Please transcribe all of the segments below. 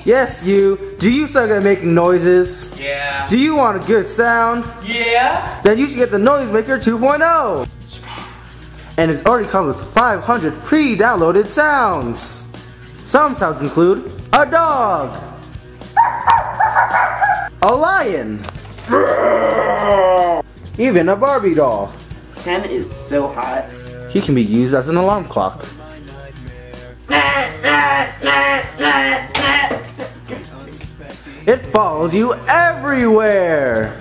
Yes, you. Do you suck at making noises? Yeah. Do you want a good sound? Yeah. Then you should get the Noisemaker 2.0. And it's already comes with 500 pre-downloaded sounds. Some sounds include a dog, a lion, even a Barbie doll. Ken is so hot. He can be used as an alarm clock. It follows you everywhere.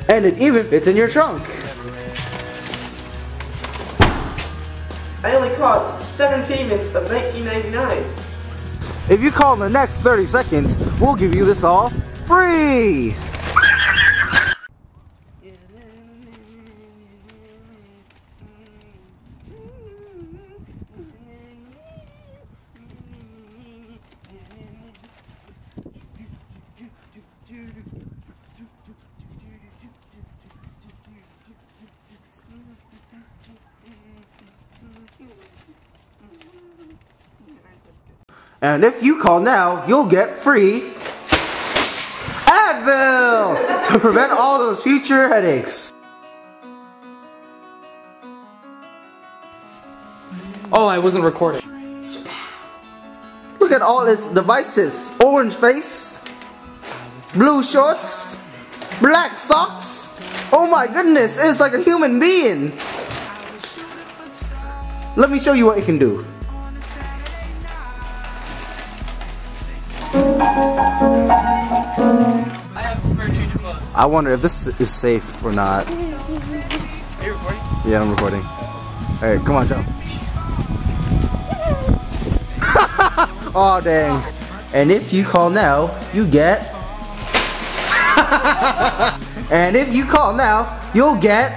And it even fits in your trunk. I only cost 7 payments of $19.99. If you call in the next 30 seconds, we'll give you this all free. And if you call now, you'll get free Advil to prevent all those future headaches. Oh, I wasn't recording. Look at all its devices. Orange face, blue shorts, black socks. Oh my goodness, it's like a human being. Let me show you what it can do. I have a spare change of clothes. I wonder if this is safe or not. Are you recording? Yeah, I'm recording. Alright, come on, jump. Oh dang. And if you call now, you get and if you call now, you'll get